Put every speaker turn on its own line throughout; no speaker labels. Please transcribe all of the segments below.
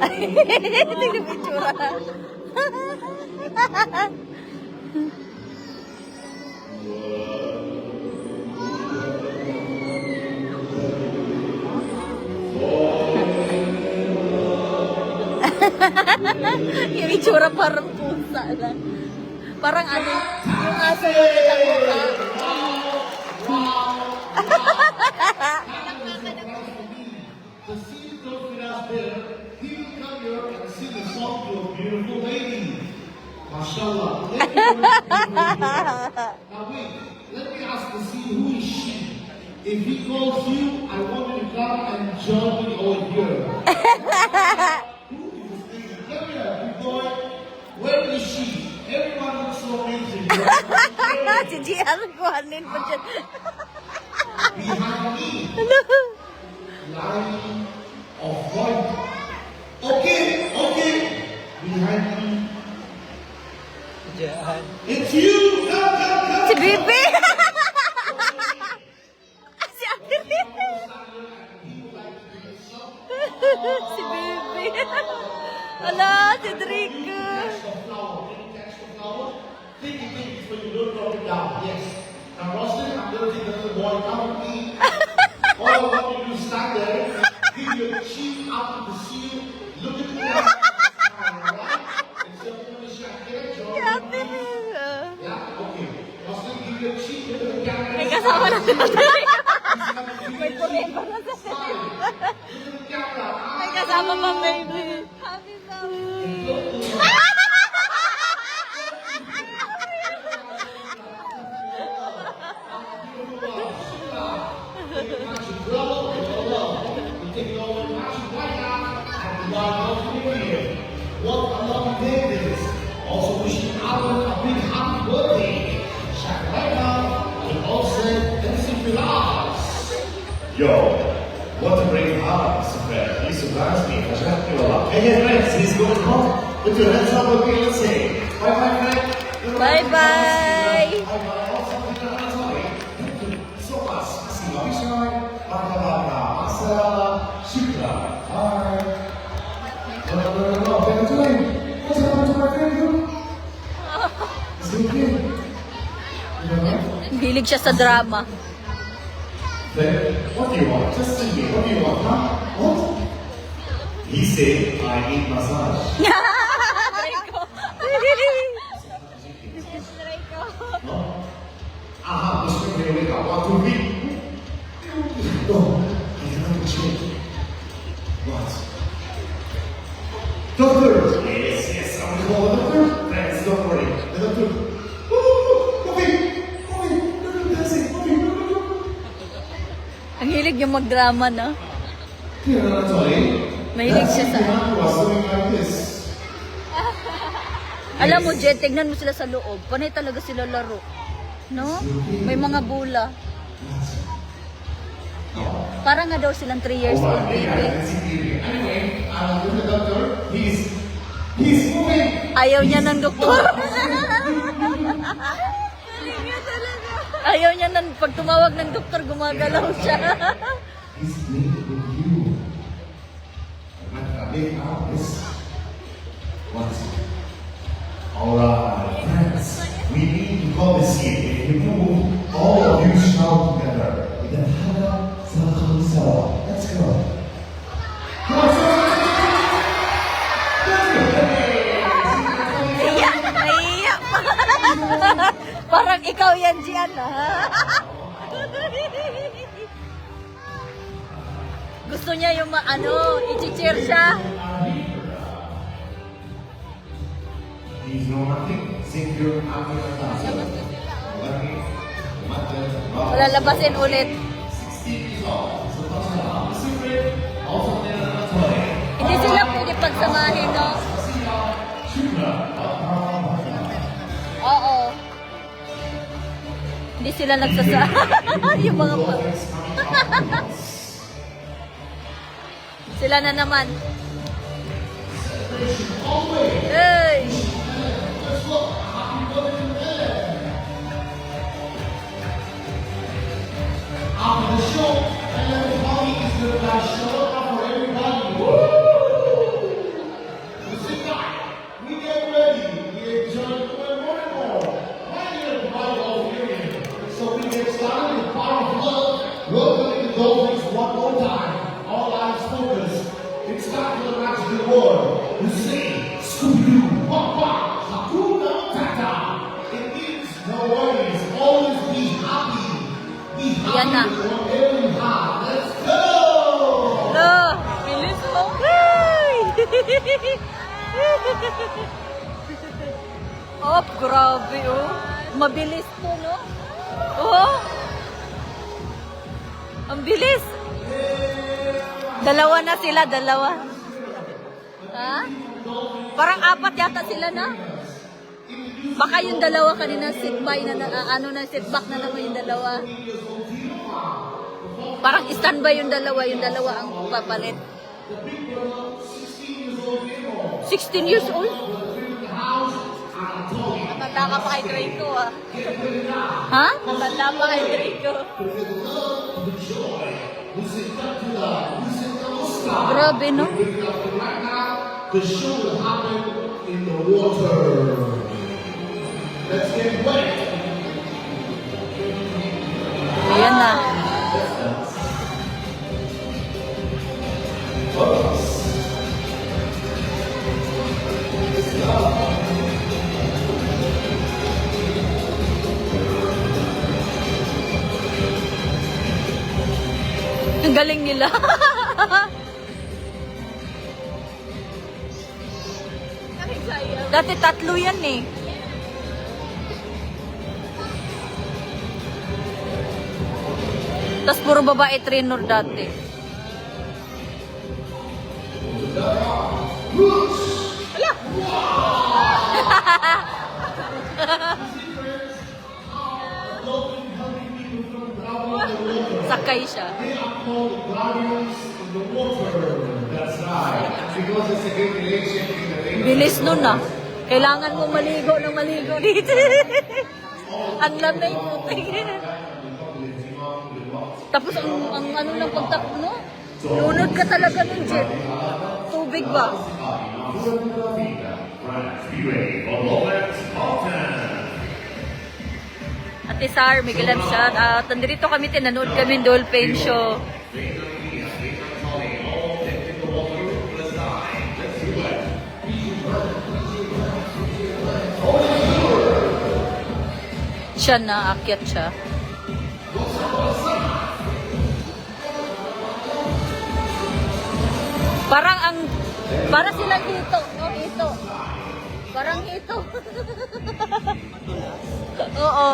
Tingnan mo itsura. Yung itsura parang pusa na. Parang ano, yung aso mo nilang mukha.
The sea don't fit us there. He will come here and sing a song to a beautiful lady. MashaAllah. Now wait, let me ask the sea, who is she? If he calls you, I want you to come and join me over here. Who is this lady? Come here, big boy. Where is she? Everyone looks so amazing.
Si Gian, kuhanin mo dyan.
Behind me. Line of white. Okay. Behind me. It's you. Come.
Si Bibi! Si Ate Bibi! Si Bibi! Ala, si Drico!
Think when you don't drop it down. Yes. Now, Rosalind, I'm going to take the little boy. Come with me. All I want you to do is stand there, give your cheek up to the seal, look at the camera, alright? And so I'm going to shout, get a job.
Si Ate Bibi!
Yeah, okay. Rosalind, give your cheek, look at the camera.
May kasama na si Ate Bibi! May puleba na sa
Smile. Look at the camera.
May kasama pa, baby! Happy
What a lovely day it is. Also wishing Alan a big happy birthday. Shakalaka, and also dancing with us. Yo, what a great heart, Mr. Fred. He surprised me. Hey, friends, he's going home. Put your hands up, okay, let's say. Bye-bye, Fred.
Bye-bye.
Thank you so much. Shukran. Bye. What's happened to my friend? Is he okay?
Hilig siya sa drama.
Then, what do you want? Just tell me, what do you want, huh? What? He said, I need massage. No? Aha, Mr. Veronica, 1, 2, 3. No, I cannot change. What? Doctor! Yes, I'm the doctor. Friends, don't worry. The doctor.
Ang hilig niya magdrama, no? Mahilig siya sa... Alam mo, Jet, tignan mo sila sa loob. Panay talaga sila laro. No? May mga bula. Parang nga daw silang 3 years old, baby.
He's moving.
Ayaw niya ng doktor. Ayaw niya ng pag tumawag ng doktor, gumagalaw siya.
He's playing with you. Alright, friends, we need to call the scene. If you move, all of you shout together. Let's go. Come on,
Naiiyak pa. Parang ikaw yan, Gian, ha? Gusto niya yung i-cheer siya.
He's no nothing. Sing your
Lalabasin ulit.
16 years old. Also
Hindi sila pwede pagsamahin, no? Oo. Hindi sila yung mga Sila na naman. Hey!
After the show, Holly is the
Ayan na.
Let's go!
Lo! Bilis mo. Hey! Oh, grabe oh. Mabilis to, no? Oh! Ang bilis! Dalawa na sila, dalawa. Ha? Parang apat yata sila na. Baka yung dalawa kanina sit-by na, sit-back na naman yung dalawa. Parang stand-by yung dalawa ang papalit. 16 years old? Matanda ka pa kay Draco, ah. Ha? Matanda pa kay Draco. Grabe, no?
The show will happen in the water. Let's get wet.
Ayan na. Ang galing nila. Dati tatlo yan eh. Tapos puro babae trainer dati. Ala! Sakay siya.
They are called guardians of the water. That's right. Because it's a great relation in the lake.
Bilis nun ah. Kailangan mo maligo ng maligo dito. Ang lamay puting. Tapos ang ano ng pagtakbo, no? Lunod ka talaga nun, Jet. Tubig ba?
Be ready for Lawrence Mountain.
Ate Sar, Miguel M. Shad. At nandito kami, tinanood kami ng Dolphin Show. Siya na, akyat siya. Parang silang hito. No, hito. Parang hito. Oo.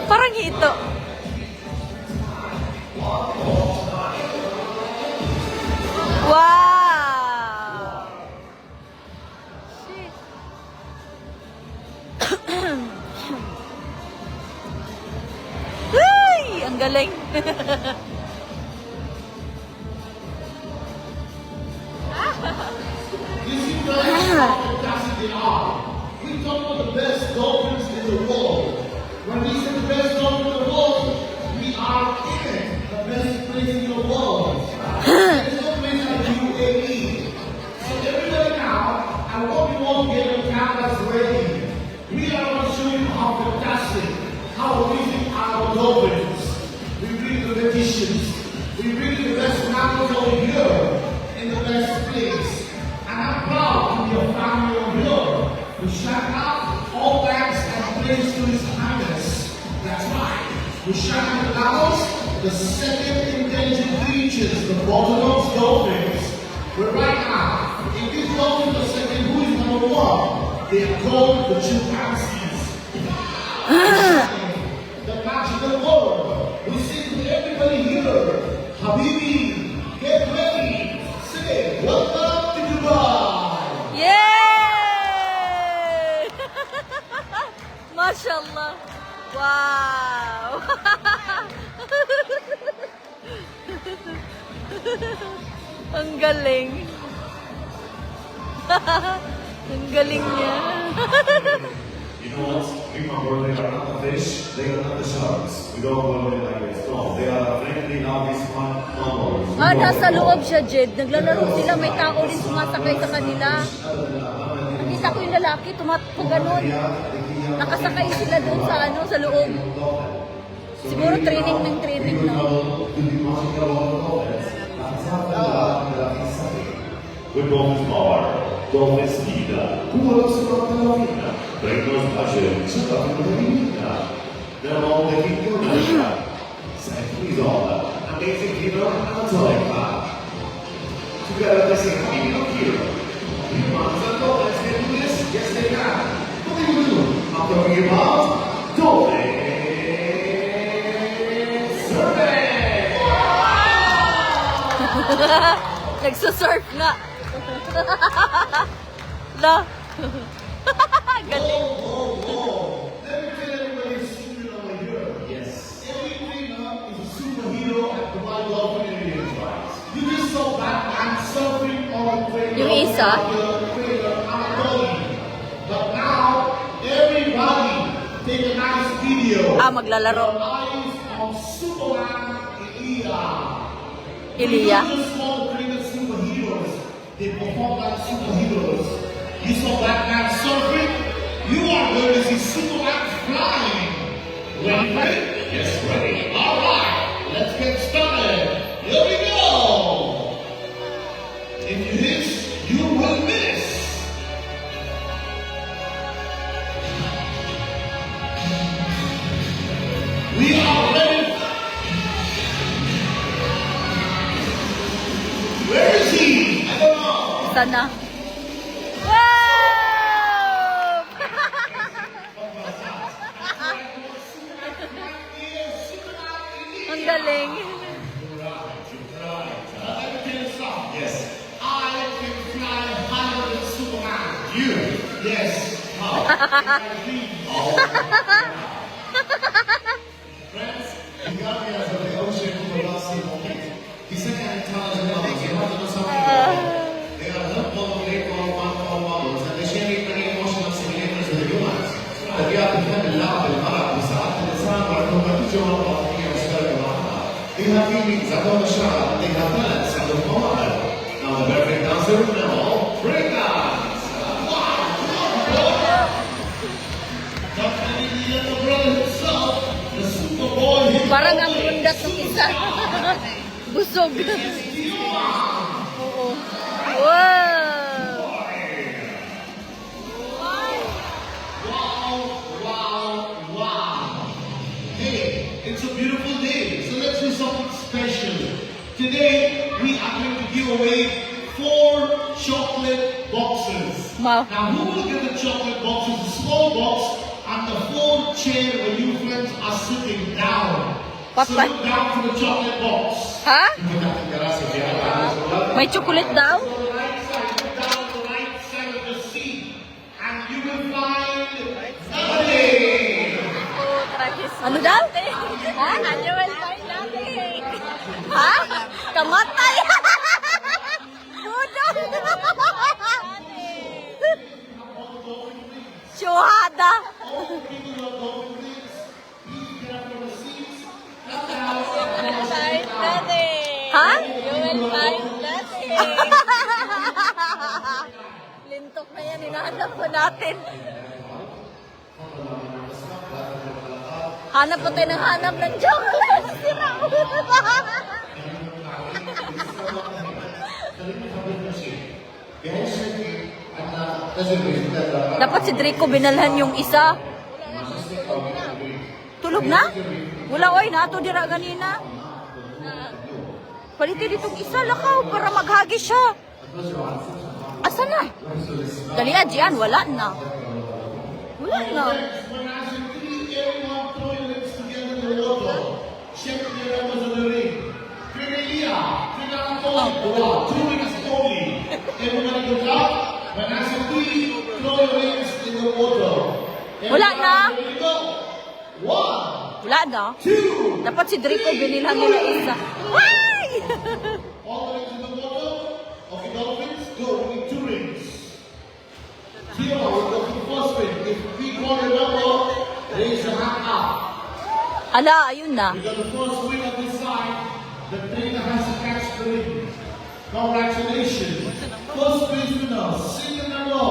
Parang hito. Wow! Shit. Ay! Ang galing.
You see guys how fantastic they are. We talk about the best dolphins in the world. When we say the best dolphin in the world, we are in it. The best place in the world. There's no place like UAE. So everybody now, I want you all to get your cameras ready. We are going to show you how fantastic, how amazing our dolphins. We bring the magicians. We bring the best mammals over here in the best place. And I'm proud to be a family of here. We shout out all thanks and praise to His Highness. That's right. We shout out the mammals, the second endangered creatures, the bottlenose dolphins. But right now, if these dolphins are second, who is number one? They are called the chimpanzees. The magical world. We sing to everybody here. Habibi, get ready. Say, welcome to Dubai.
Yay! Mashallah. Wow! Ang galing. Ang galing niya.
You know what? Remember, they are not the fish, they are not the sharks. We don't love them like this. No, they are friendly, nice, fun animals.
Nasa loob siya, Jed. Naglalaro sila. May tao rin sumasakay sa kanila. Nakita ko yung lalaki, tumatakbo ganun. Nakasakay sila doon sa sa loob. Siguro training ng training, no?
With Dolphins Bar, Dolphins Liga, Kuros Rotterdam, Breakers Passion, Chuka Rotterdam. No, they keep doing that shot. Please all, amazing hero, Anatoly Pop. Together, they sing Hero Hero. Come on, let's get do this. Yes, they can. What do you do? I'm talking about Dole Survey.
Nagsusurf nga. La. Galing.
Let me tell everybody a secret over here.
Yes.
Every cleaner is a superhero at the Wild Love Community Enterprise. You just saw Batman surfing on a trailer.
Yung isa?
But now, everybody take a nice video.
Maglalaro.
Eyes on Superman
Iliya.
You just saw the greatest superheroes. They perform like superheroes. You saw Batman surfing. You are going to see Superman flying. Ready?
Yes, ready.
All right, let's get started. Here we go. If you miss, you will miss. We are ready. Where is he? I don't know.
Sana. Wow! Ang galing.
Yes. I can fly higher than Superman.
You.
Yes. How?
Friends, the guardians of the ocean who will not see movement. The second intelligent bodies, you have to know something about it. They are not molecular one-form models, and they share many emotional simulators with the humans. الطبيعة تفهم اللعب بالمرض وساعات الإنسان والكومباتيشن والطبيعة والسبب والعقل. They have feelings, عندهم مشاعر, they have talents, عندهم مواهب. Now the perfect dancer, now break dance.
Dr. Indiana Brother himself, the Superboy himself.
Parang ang bundat ng isa. Busog. Oo. Wow!
Wow. Hey, it's a beautiful day, so let's do something special. Today, we are going to give away 4 chocolate boxes.
Wow.
Now, who will get the chocolate boxes? The small box and the 4 chair where you friends are sitting down.
What?
So look down for the chocolate box.
Ha? May chocolate daw?
The right side, look down the right side of the seat, and you will find nothing.
Ano daw? Ha? Annual find natin. Ha? Kamatay! Budol! Syuhada! Ha? Lintok na yan, hinahanap ko natin. Hanap ko tayo ng hanap ng chocolate. Sira ulo. Dapat si Draco binalhan yung isa. Tulog na? Wala oy na to dira ganina. Palitin ditong isa lakaw para maghagi siya. Asa na? Dali adyan, wala na. Wala na.
When I say 3, everyone throw your legs together in the water. Check the numbers of the ring. Fidelia, Fidantoli, 2 rings only. Everybody goes out. When I say 3, throw your legs in the water.
Wala na.
Everybody, ready to go. 1,
Wala na.
2.
Dapat si Draco binilhan nila isa. Why?
All the rings in the water. Okay, dolphins, go. We need 2 rings. Here, we'll go to the first ring. If we call the number, raise your hand up.
Ala, ayun na.
We got the first win on this side. The trainer has to catch the ring. Congratulations. First place winner, single number,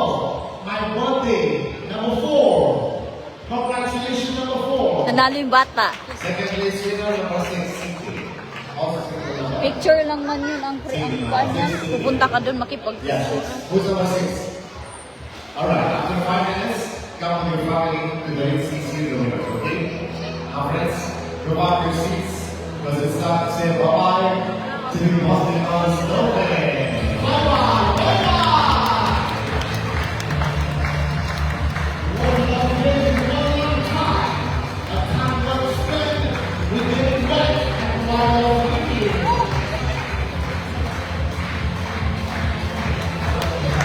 my birthday, number 4. Congratulations, number 4.
Nanalo yung bata.
Second place winner, number 6, City. Also single number.
Picture lang man yun ang pre-angkuan niya. Pupunta ka doon makipag
Yes. Who's number 6? Alright, after 5 minutes, come with your family to the NCC room, okay? Now friends, go back to your seats because it's time to say bye-bye to the Boston College Open. Bye-bye! Bye-bye! One love, ladies, one time. A time well spent with getting back and follow you.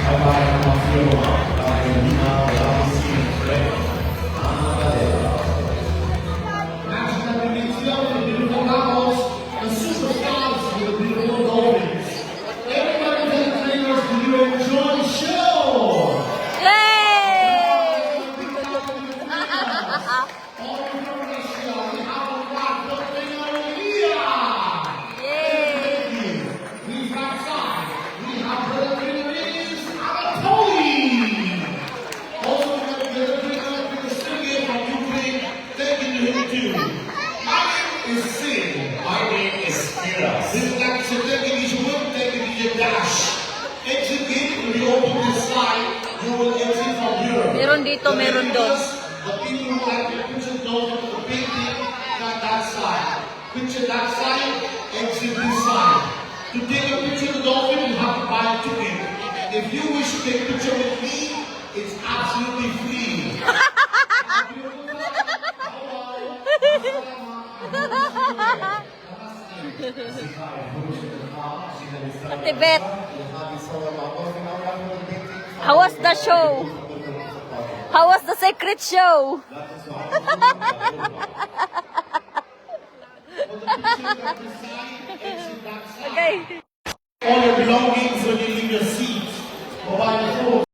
Bye-bye, Mafio.
Meron dito, meron doon.
The people who like to picture those with the painting, got that side. Picture that side, exit this side. To take a picture of the dolphin, you have to buy a ticket. If you wish to take a picture with me, it's absolutely free.
Ate Beth, how was the show? How was the secret show? Okay.
All your belongings when you leave your seat. Mobile phone.